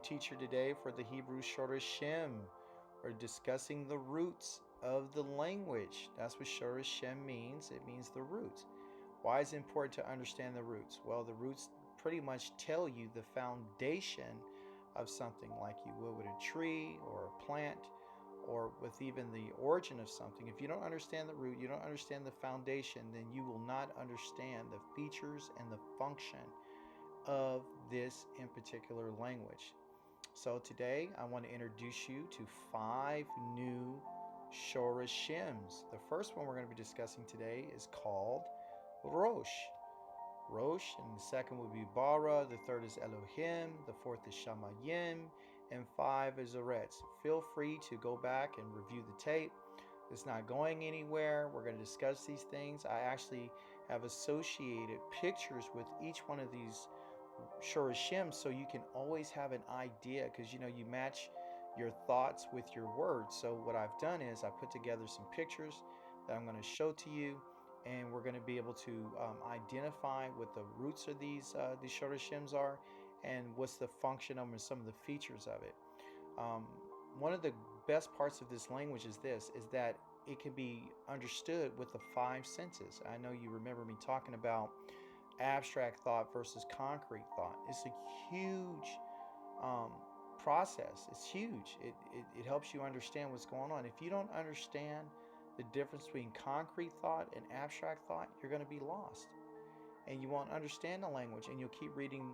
teacher today for the Hebrew shoreshim. We're discussing the roots of the language. That's what shoreshim means. It means the roots. Why is it important to understand the roots? Well, the roots pretty much tell you the foundation of something, like you would with a tree or a plant, or with even the origin of something. If you don't understand the root, you don't understand the foundation, then you will not understand the features and the function of this in particular language. So today I want to introduce you to 5 new shoreshims. The first one we're going to be discussing today is called Rosh. Rosh, and the second would be Bara, the third is Elohim, the fourth is Shamayim, and 5 is Aureit. Feel free to go back and review the tape. It's not going anywhere. We're going to discuss these things. I actually have associated pictures with each one of these shoreshim, so you can always have an idea, because you match your thoughts with your words. So what I've done is I put together some pictures that I'm going to show to you, and we're going to be able to identify what the roots of these shoreshims are, and what's the function of them, and some of the features of it. One of the best parts of this language is that it can be understood with the 5 senses. I know you remember me talking about abstract thought versus concrete thought. It's a huge process. It's huge. It helps you understand what's going on. If you don't understand the difference between concrete thought and abstract thought, you're going to be lost, and you won't understand the language, and you'll keep reading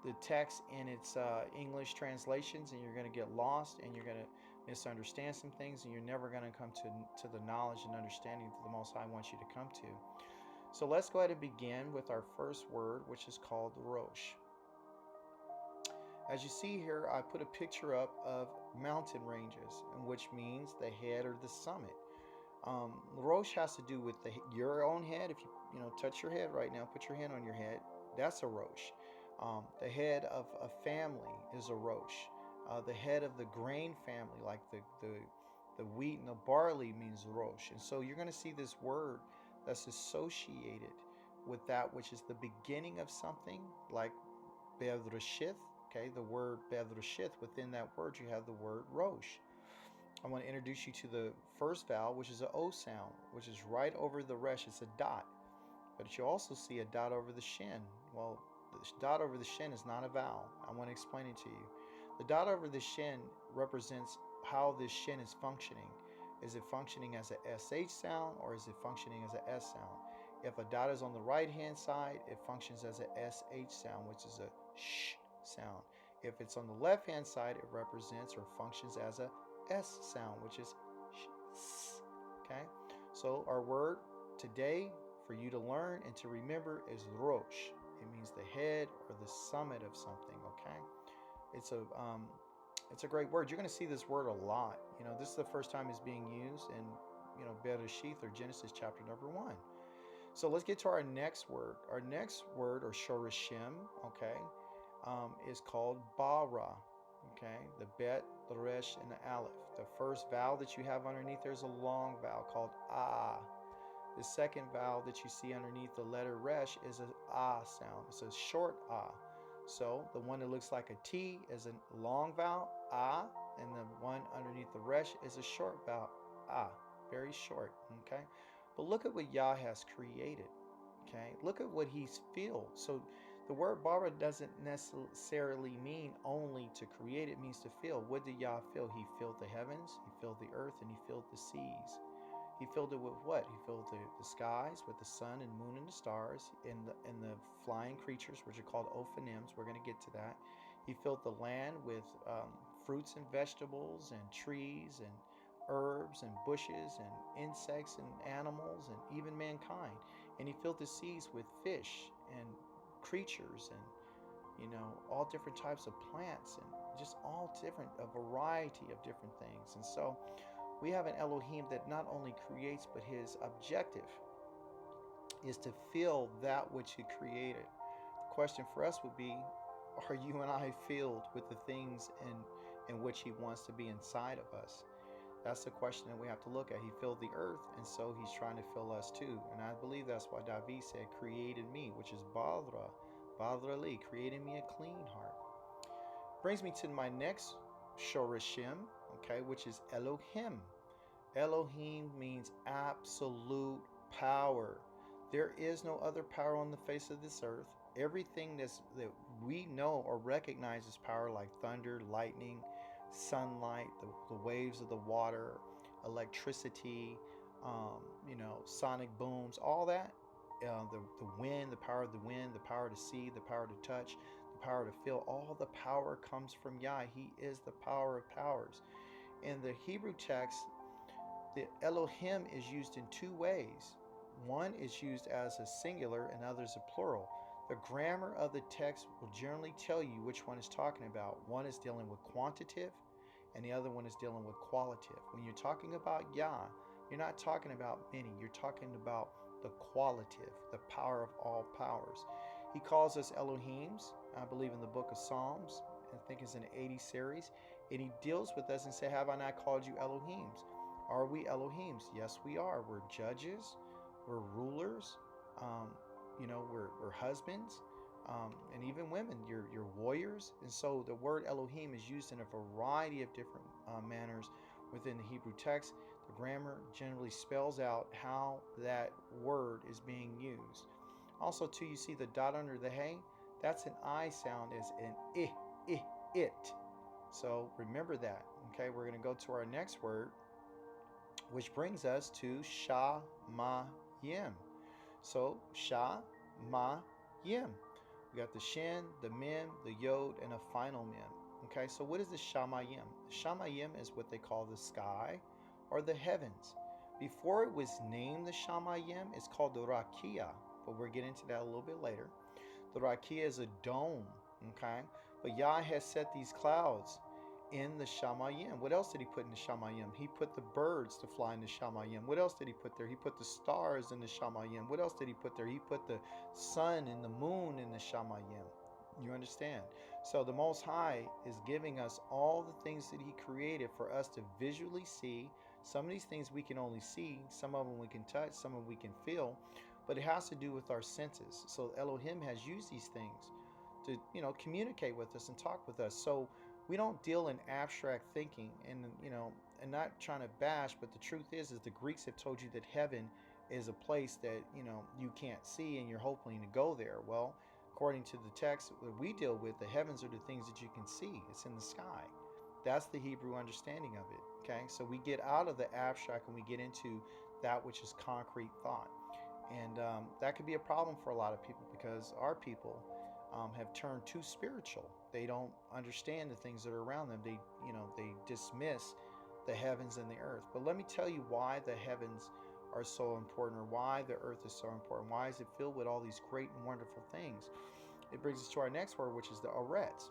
the text in its English translations, and you're going to get lost, and you're going to misunderstand some things, and you're never going to come to the knowledge and understanding that the Most High wants you to come to. So let's go ahead and begin with our first word, which is called Rosh. As you see here, I put a picture up of mountain ranges, which means the head or the summit. Rosh has to do with your own head. If you touch your head right now, put your hand on your head. That's a Rosh. The head of a family is a Rosh. The head of the grain family, like the wheat and the barley, means Rosh. And so you're going to see this word that's associated with that which is the beginning of something, like Be'edrashith. Okay, the word Be'edrashith, within that word you have the word Rosh. I want to introduce you to the first vowel, which is an O sound, which is right over the resh. It's a dot. But you also see a dot over the shin. Well, the dot over the shin is not a vowel. I want to explain it to you. The dot over the shin represents how this shin is functioning. Is it functioning as a SH sound, or is it functioning as a S sound? If a dot is on the right hand side, it functions as a SH sound, which is a sh sound. If it's on the left hand side, it represents or functions as a S sound, which is sh. Okay, so our word today for you to learn and to remember is Rosh. It means the head or the summit of something. Okay, it's a great word. You're going to see this word a lot. This is the first time it's being used in Bereshith, or Genesis chapter number 1. So let's get to our next word. Our next word, or shoreshim, okay, is called Bara. Okay, the bet, the resh, and the aleph. The first vowel that you have underneath, there's a long vowel called ah. The second vowel that you see underneath the letter resh is an ah sound. It's a short ah. So the one that looks like a T is a long vowel, ah, and the one underneath the resh is a short vowel, ah, very short, okay? But look at what Yah has created, okay? Look at what he's filled. So the word bara doesn't necessarily mean only to create, it means to fill. What did Yah fill? He filled the heavens, he filled the earth, and he filled the seas. He filled it with what? He filled the skies with the sun and moon and the stars, and the flying creatures, which are called ophanims. We're going to get to that. He filled the land with fruits and vegetables and trees and herbs and bushes and insects and animals and even mankind. And he filled the seas with fish and creatures and all different types of plants and just all different, a variety of different things. And so we have an Elohim that not only creates, but his objective is to fill that which he created. The question for us would be, are you and I filled with the things in which he wants to be inside of us? That's the question that we have to look at. He filled the earth, and so he's trying to fill us too. And I believe that's why Da'veed said, create in me, which is Badra li, create in me a clean heart. Brings me to my next shoreshim, okay, which is Elohim. Elohim means absolute power. There is no other power on the face of this earth. Everything that we know or recognize as power, like thunder, lightning, sunlight, the waves of the water, electricity, sonic booms, all that, the wind, the power of the wind, the power to see, the power to touch, the power to feel, all the power comes from Yah. He is the power of powers. In the Hebrew text, the Elohim is used in two ways. One is used as a singular and other as a plural. The grammar of the text will generally tell you which one is talking about. One is dealing with quantitative and the other one is dealing with qualitative. When you're talking about Yah, you're not talking about many. You're talking about the qualitative, the power of all powers. He calls us Elohims, I believe in the book of Psalms. I think it's in the 80 series. And he deals with us and says, have I not called you Elohims? Are we Elohims? Yes, we are. We're judges. We're rulers. We're husbands. And even women. You're warriors. And so the word Elohim is used in a variety of different manners within the Hebrew text. The grammar generally spells out how that word is being used. Also, too, you see the dot under the hay? That's an I sound as an it. So remember that. Okay, we're going to go to our next word, which brings us to Shamayim. So Shamayim. We got the shin, the mem, the yod, and a final mem. Okay, so what is the Shamayim? The Shamayim is what they call the sky or the heavens. Before it was named the Shamayim, it's called the Rakia, but we'll get into that a little bit later. The Rakia is a dome, okay? But Yah has set these clouds in the Shamayim. What else did he put in the Shamayim? He put the birds to fly in the Shamayim. What else did he put there? He put the stars in the Shamayim. What else did he put there? He put the sun and the moon in the Shamayim. You understand? So the Most High is giving us all the things that he created for us to visually see. Some of these things we can only see. Some of them we can touch. Some of them we can feel. But it has to do with our senses. So Elohim has used these things to, communicate with us and talk with us. So we don't deal in abstract thinking and not trying to bash, but the truth is the Greeks have told you that heaven is a place that, you can't see and you're hoping to go there. Well, according to the text that we deal with, the heavens are the things that you can see. It's in the sky. That's the Hebrew understanding of it. Okay, so we get out of the abstract and we get into that which is concrete thought. And that could be a problem for a lot of people because our people have turned too spiritual. They don't understand the things that are around them. They dismiss the heavens and the earth. But let me tell you why the heavens are so important, or why the earth is so important. Why is it filled with all these great and wonderful things? It brings us to our next word, which is the Aureit.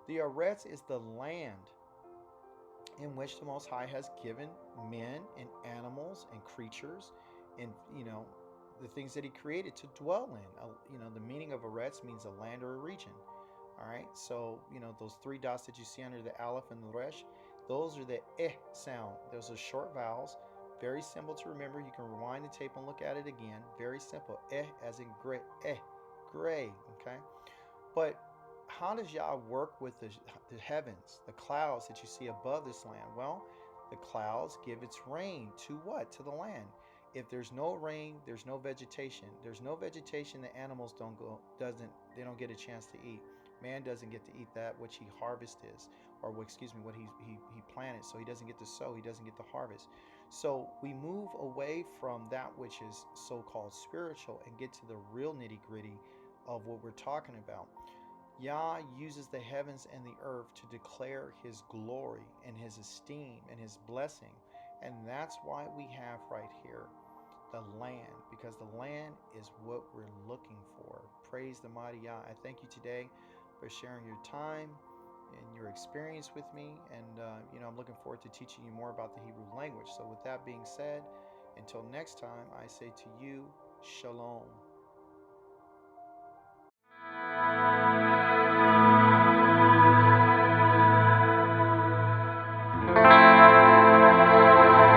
The Aureit is the land in which the Most High has given men and animals and creatures and, the things that he created to dwell in. The meaning of Aureit means a land or a region. All right, so, those three dots that you see under the aleph and the resh, those are the sound. Those are short vowels. Very simple to remember. You can rewind the tape and look at it again. Very simple. As in gray. Gray. Okay? But how does Yah work with the heavens, the clouds that you see above this land? Well, the clouds give its rain to what? To the land. If there's no rain, there's no vegetation. There's no vegetation, the animals don't get a chance to eat. Man doesn't get to eat that which he harvested, or what he planted. So he doesn't get to sow, he doesn't get to harvest. So we move away from that which is so-called spiritual and get to the real nitty-gritty of what we're talking about. Yah uses the heavens and the earth to declare his glory and his esteem and his blessing. And that's why we have right here the land, because the land is what we're looking for. Praise the mighty Yah. I thank you today for sharing your time and your experience with me. And, I'm looking forward to teaching you more about the Hebrew language. So with that being said, until next time, I say to you, Shalom.